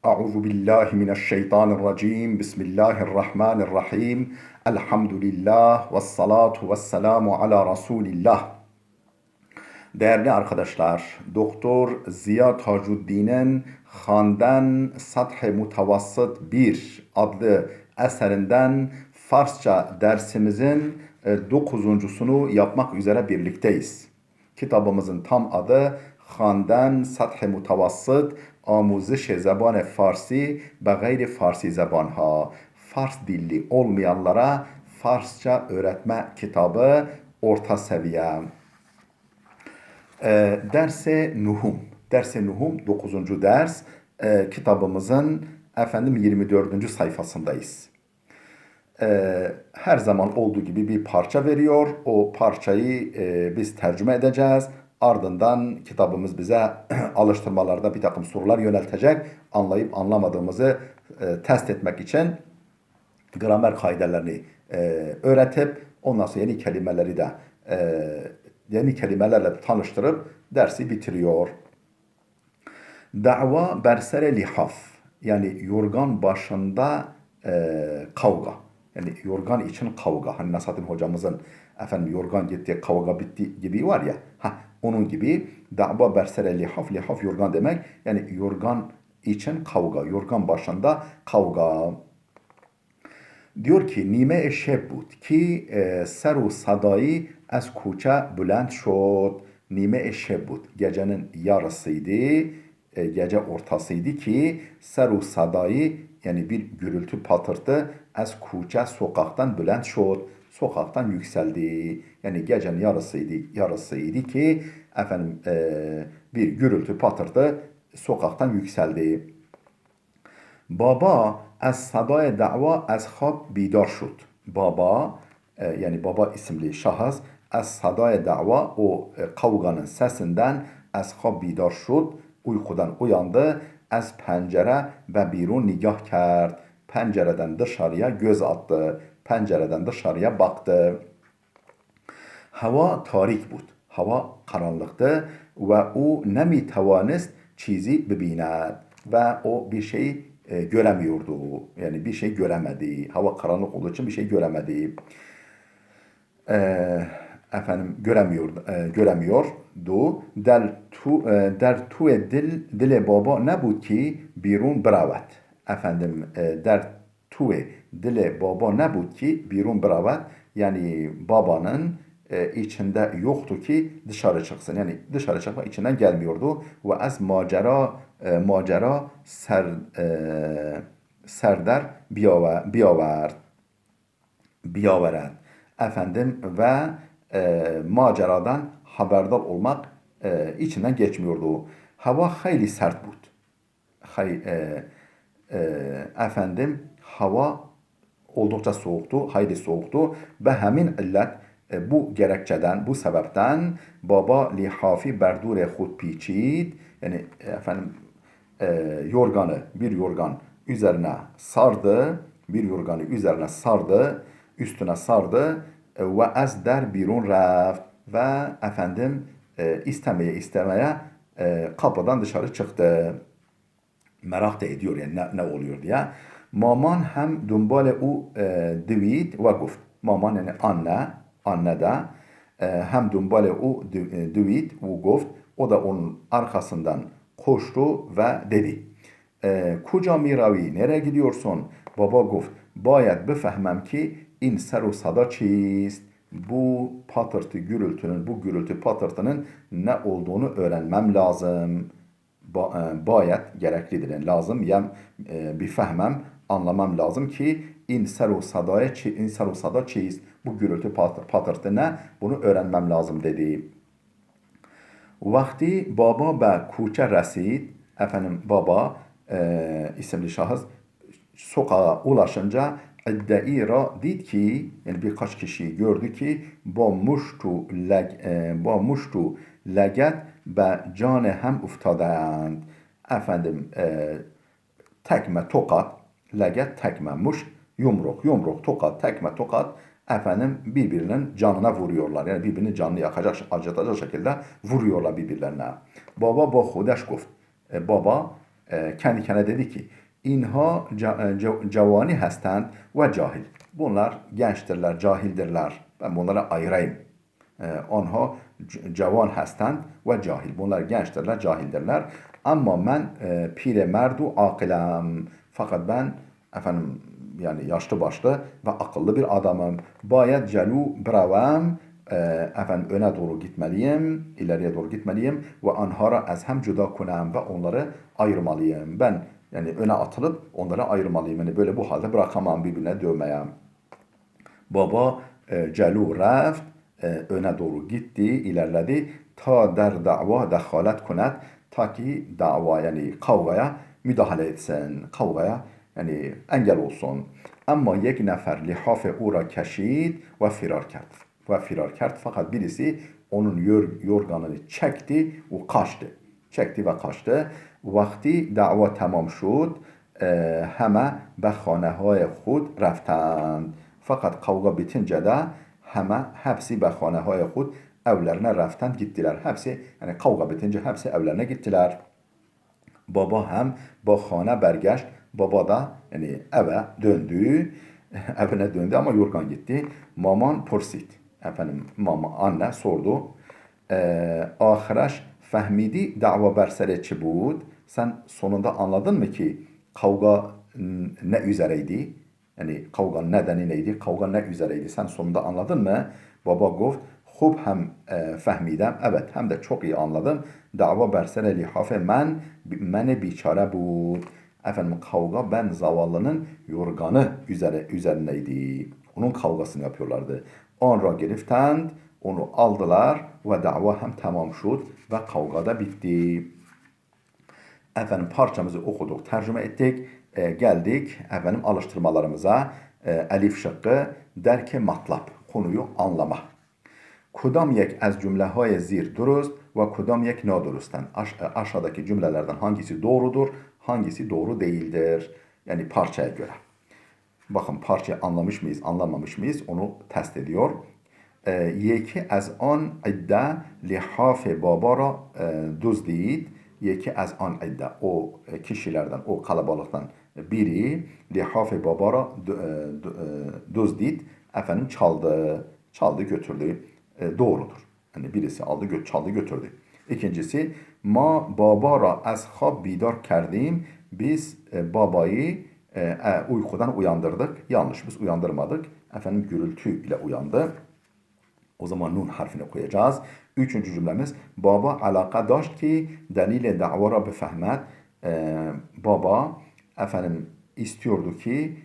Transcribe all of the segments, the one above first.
Euzu billahi mineşşeytanirracim. Bismillahirrahmanirrahim. Elhamdülillah ve salatu ve selamu ala Resulillah. Değerli arkadaşlar, Doktor Ziya Tacuddin'in Xanden Sath-ı Mutavassıt 1 adlı eserinden Farsça dersimizin dokuzuncusunu yapmak üzere birlikteyiz. Kitabımızın tam adı Xanden Sath-ı Mutavassıt Amuzış Zeban Farsi ve Gayri Farsi Zebanha. Fars dilli olmayanlara Farsça öğretme kitabı orta seviye. Derse Nuhum. Derse Nuhum 9. ders. Kitabımızın 24. sayfasındayız. Her zaman olduğu gibi bir parça veriyor. O parçayı biz tercüme edeceğiz. Ardından kitabımız bize alıştırmalarda bir takım sorular yöneltecek. Anlayıp anlamadığımızı test etmek için gramer kaidelerini öğretip ondan sonra yeni kelimeleri de yeni kelimelerle tanıştırıp dersi bitiriyor. Da'va bersere lihaf, yani yorgan başında kavga. Yani yorgan için kavga. Hani Nasrettin hocamızın yorgan gitti kavga bitti gibi var ya. Onun gibi da'va bersere lihaf, lihaf yorgan demek. Yani yorgan için kavga. Yorgan başında kavga. Diyor ki nime şeb بود ki ser و sadayı az koça bülent şod. Nime şeb بود gecenin yarısıydı, gece ortasıydı ki ser و sadayı, yani bir gürültü patırtı az koça sokaktan bülent şod, sokaktan yükseldi. Yani gecenin yarısıydı ki bir gürültü patırtı sokaktan yükseldi. Baba az sadaya dava az خواب بیدار شد. Baba yani baba isimli şahıs az sadaya dava o kavganın sesinden az خواب بیدار شد, uykudan uyandı. Az pencere ve birun nigah kerd. Pencereden dışarıya göz attı. Pencereden dışarıya baktı. Hava tarik بود. Hava karanlıktı ve o nemi tevanist çizi bibined. Ve o bir şey göremiyordu. Yani bir şey göremedi. Hava karanlık olduğu için bir şey göremedi. Göremiyordu. Der tu dil baba nebud ki birun bravet. Der tu dil baba nebud ki birun bravet. Yani babanın içinde yoktu ki dışarı çıksın. Yani dışarı çıkmak içinden gelmiyordu. Ve az macera serdar biyaverend. Ve maceradan haberdar olmak içinden geçmiyordu. Hava hayli sert bud. Hava oldukça soğuktu, hayli soğuktu ve hemin illet bu gerekçeden, bu sebepten baba lihafi berdure khud piçid, yani bir yorgan üzerine sardı, üstüne sardı ve az der birun reft ve istemeye kapıdan dışarı çıktı. Merak da ediyor yani ne oluyor diye. Maman hem dumbale u divit ve guft. Maman yani anne de hem dumbale u divit ve guft. O da onun arkasından koştu ve dedi. Kuca miravi, nereye gidiyorsun? Baba guft. Bayet befehmem ki in seru sada çist. Bu gürültü patırtının ne olduğunu öğrenmem lazım. Bayet gereklidir. Yani lazım bir fehmem, anlamam lazım ki in seru sada çiz, bu gürültü patırtı ne, bunu öğrenmem lazım dedi. Vakti baba be kuçe resid, baba isimli şahıs sokağa ulaşınca iddai ra did ki, yani birkaç kişi gördü ki ba muştu leget be cane hem uftadand. Tekme tokat, leget tekme muş, yumruk tokat, tekme tokat birbirinin canına vuruyorlar. Yani birbirinin canını acıtacak şekilde vuruyorlar birbirlerine. Baba ba hudeş guft. Baba kendi kendine dedi ki inha cevani hastand ve cahil. Bunlar gençtirler, cahildirler. Ben bunları ayırayım. Onha cavan hastand ve cahil. Bunlar gençtirler, cahildirler. Ama ben pire merdu akilem. Fakat ben efendim yani yaşlı başlı ve akıllı bir adamım. Bayet celu bravem efendim öne doğru gitmeliyim, ileriye doğru gitmeliyim ve anhara az hem cüda kunem ve onları ayırmalıyım. Ben yani öne atılıp onları ayırmalıyım. Yani böyle bu halde bırakamam birbirine dövmeye. Baba celu reft öne doğru gitti, ilerledi. Ta der dava dehalet kunet ta ki dava yani kavgaya müdahale etsin. Kavgaya yani engel olsun. Ama yek nefer lihafe ura keşid ve firar kert. Ve firar kert fakat birisi onun yorganını çekti ve kaçtı. Çekti ve kaçtı. Vakti dava tamam şud همه به خانه های خود رفتند. Fakat kavga bitince de hemen hepsi به خانه های خود evlerine رفتند gittiler. Hepsi yani kavga bitince hepsi evlerine gittiler. Baba hem ba khane bergeçt. Baba da yani eve döndü. Evine döndü ama yorgan gitti. Maman pursit. Efendim mama anne sordu. Ahiraş fehmidi dava bersere çi bud. Sen sonunda anladın mı ki kavga ne üzereydi? Yani kavganın nedeni neydi? Kavga ne üzereydi? Sen sonunda anladın mı? Baba gofт خوب hem fehmidem. Evet hem de çok iyi anladım. Dava bersere lihafe men biçare bud. Efendim kavga ben zavallının yorganı üzerineydi. Onun kavgasını yapıyorlardı. Sonra geriftend onu aldılar ve dava hem tamam şud ve kavga da bitti. Efendim parçamızı okuduk, tercüme ettik. Geldik efendim alıştırmalarımıza. Elif şıkkı derke matlap, konuyu anlama. Kudam yek az cümlehay zir durust ve kudam yek nadurustan. Aşağıdaki cümlelerden hangisi doğrudur, hangisi doğru değildir? Yani parçaya göre. Bakın parçayı anlamış mıyız, anlamamış mıyız onu test ediyor. Yeki az an idde lihafe babara duzdid. Yeki az an idde o kişilerden, o kalabalıktan biri lihafe babara duzdid. Efendim çaldı götürdü. Doğrudur. Yani birisi aldı çaldı götürdü. İkincisi ma babara az khab bidar kerdim. Biz babayı uykudan uyandırdık. Yanlış biz uyandırmadık. Efendim gürültü ile uyandı. O zaman nun harfini koyacağız. Üçüncü cümlemiz baba alaka daşt ki delile da'vara befehmet. Baba efendim istiyordu ki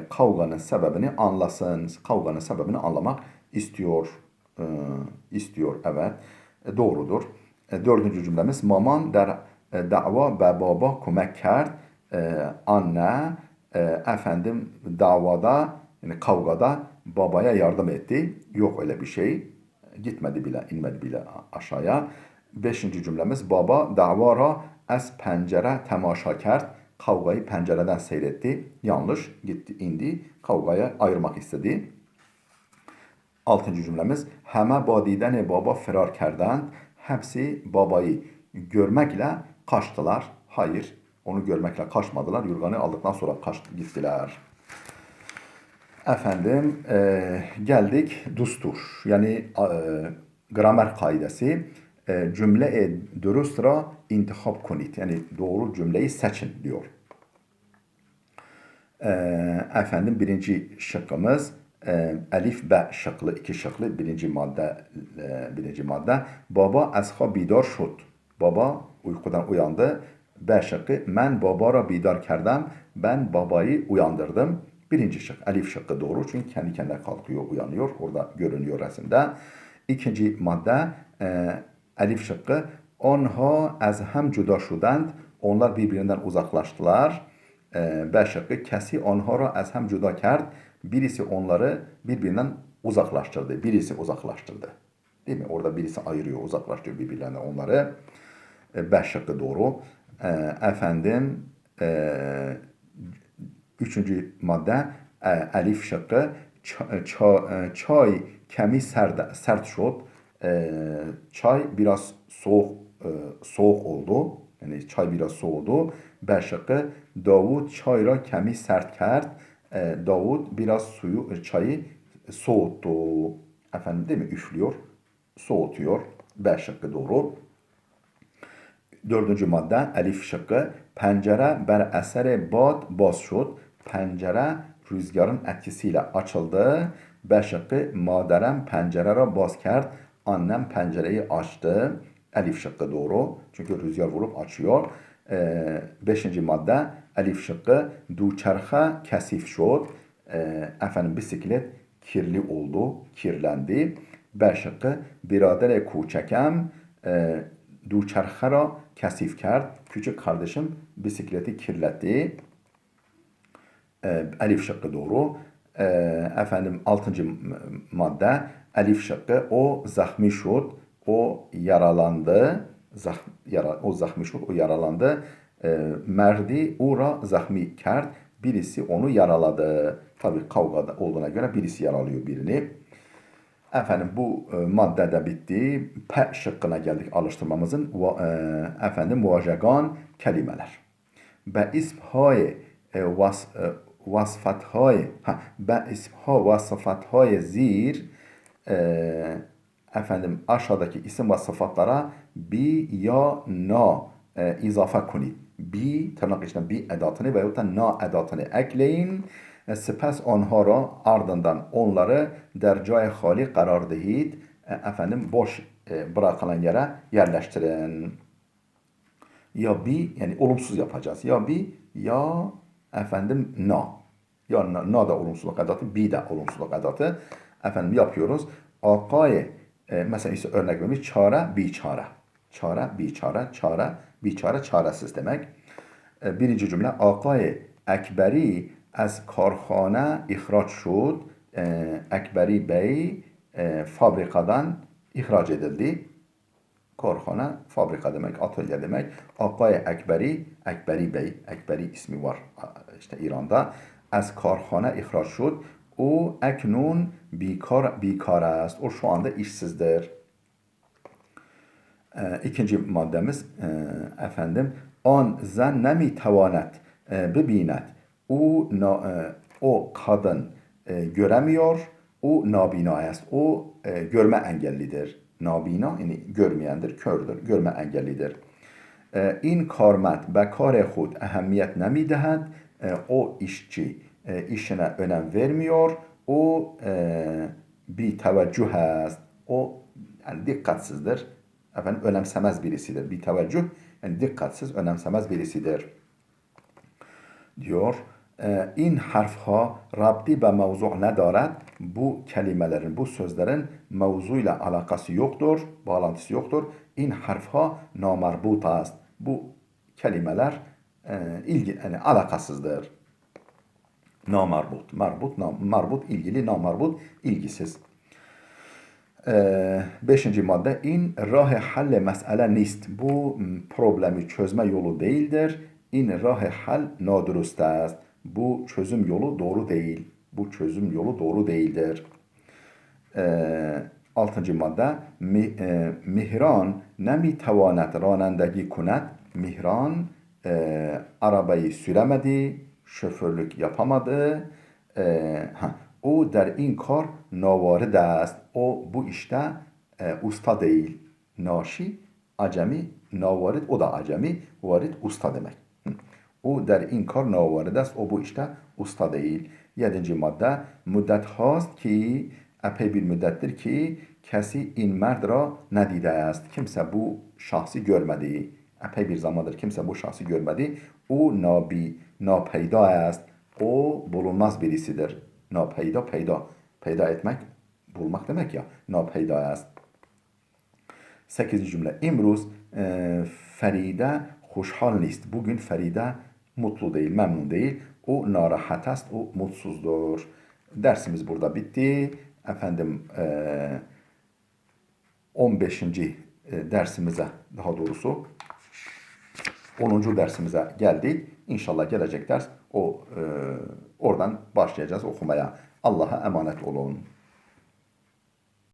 kavganın sebebini anlasın. Kavganın sebebini anlamak istiyor. İstiyor evet. Doğrudur. Dördüncü cümlemiz maman der dava be baba kumek kerd. Anne efendim davada yani kavgada babaya yardım etti. Yok öyle bir şey. Gitmedi bile, inmedi bile aşağıya. Beşinci cümlemiz baba davara az pencere temaşa kert. Kavgayı pencereden seyretti. Yanlış. Gitti, indi. Kavgaya ayırmak istedi. Altıncı cümlemiz heme badiden baba firar kerdend. Hepsi babayı görmekle kaçtılar. Hayır, onu görmekle kaçmadılar. Yorganı aldıktan sonra gittiler. Efendim geldik dustur. Yani gramer kaidesi. Cümle dürüstra intihab konit. Yani doğru cümleyi seçin diyor. Efendim birinci şıkkımız elif be şıklı, iki şıklı birinci madde. Baba azha bidar şud. Baba uykudan uyandı. B şıkkı men babara bidar kerdem. Ben babayı uyandırdım. Birinci şık elif şıkkı doğru çünkü kendi kendine kalkıyor, uyanıyor. Orada görünüyor resimde. İkinci madde elif şıkkı onha az hem cüda şudend. Onlar birbirinden uzaklaştılar. B şıkkı kesi onhara az hem cüda kerd. Birisi onları birbirinden uzaklaştırdı. Birisi uzaklaştırdı. Değil mi? Orada birisi ayırıyor, uzaklaştırıyor birbirlerinden onları. B şıkkı doğru. Efendim üçüncü madde elif şıkkı çay kemi sert şod. Çay biraz soğuk oldu. Yani çay biraz soğudu. B şıkkı Davud çay ra kemi sert kert. Davud biraz çayı soğuttu. Efendim değil mi? Üflüyor, soğutuyor. B şıkkı doğru. Dördüncü madde elif şıkkı. Pencere ber esere bad baz şud. Pencere rüzgarın etkisiyle açıldı. B şıkkı maderem pencere ra baz kert. Annem pencereyi açtı. Elif şıkkı doğru. Çünkü rüzgar vurup açıyor. Beşinci madde elif şıkkı. Duçerxe kesif şud. Efendim bisiklet kirli oldu, kirlendi. B şıkkı. Biradere kuçekem duçerxe ra kesif kert. Küçük kardeşim bisikleti kirletti. Elif şıkkı doğru. Efendim 6. madde elif şıkkı. O zahmi şud. O yaralandı. O zahmi şud. O yaralandı. Merdi ura zahmi kert. Birisi onu yaraladı. Tabi kavgada olduğuna göre birisi yaralıyor birini. Efendim bu madde de bitti. P şıkkına geldik alıştırmamızın. Efendim muvajegan kelimeler. Be ismhay vasfathay be ismha vasfathay zir efendim aşağıdaki isim ve sıfatlara bi ya na izafe kunid. Bi tırnak içinde bi edatını veyahut da na edatını ekleyin. Sepes onha ra ardından onları dercai hali karar dehid. Efendim boş bırakılan yere yerleştirin. Ya bi yani olumsuz yapacağız. Ya bi ya efendim na. Ya na da olumsuzluk edatı, bi de olumsuzluk edatı. Efendim yapıyoruz. Akaye mesela ise örnek vermiş çare biçare. Çare biçare, çare biçare çaresiz demek. Birinci cümle Akaye Ekberi az karxane ihraç şud. Ekberi Bey fabrikadan ihraç edildi. Karxane fabrika demek, atölye demek. Akay Ekberi, Ekberi Bey, Ekberi ismi var işte İran'da. Az karxane ihraç şud. O eknun bikar است. O şu anda işsizdir. İkinci maddemiz efendim an zan nemi tavanet bebinet. O kadın göremiyor. O nabina است. O görme engellidir. Nabina yani görmeyendir, kördür, görme engellidir. İn karmet be kar khud ehemmiyet nemidehed. O işçi işine önem vermiyor. O bir teveccüh است. O yani dikkatsizdir. Efendim önemsemez birisidir. Bir teveccüh yani dikkatsiz, önemsemez birisidir. Diyor. İn harfha rabti be mevzu nedaret. Bu kelimelerin, bu sözlerin mevzuyla alakası yoktur, bağlantısı yoktur. İn harfha namarbut است. Bu kelimeler yani alakasızdır. Namarbut, marbut ilgili, namarbut ilgisiz. Beşinci madde in rah halle mesele nist. Bu problemi çözme yolu değildir. İn rah hal nadurust است. Bu çözüm yolu doğru değil. Bu çözüm yolu doğru değildir. Altıncı madde Mihran nemi tavanet ranendagi kunet. Mihran arabayı süremedi, şoförlük yapamadı. O der in kar navarid است. O bu işte usta değil. Naşi, acemi, navarid o da acemi, varid usta demek. O der in kar navarid است. O bu işte usta değil. Yedinci madde müddet hast ki epey bir müddettir ki kesi in merd ra nedide است. Kimse bu şahsı görmedi. Epey bir zamandır kimse bu şahsı görmedi. O napeyda است. O bulunmaz birisidir. Napeyda, peyda etmek, bulmak demek ya. Napeyda است. 8. cümle. İmruz Feride hoşhal nist. Bugün Feride mutlu değil, memnun değil. O narahat است. O mutsuzdur. Dersimiz burada bitti. Efendim 15. dersimize daha doğrusu 10. dersimize geldik. İnşallah gelecek ders oradan başlayacağız okumaya. Allah'a emanet olun.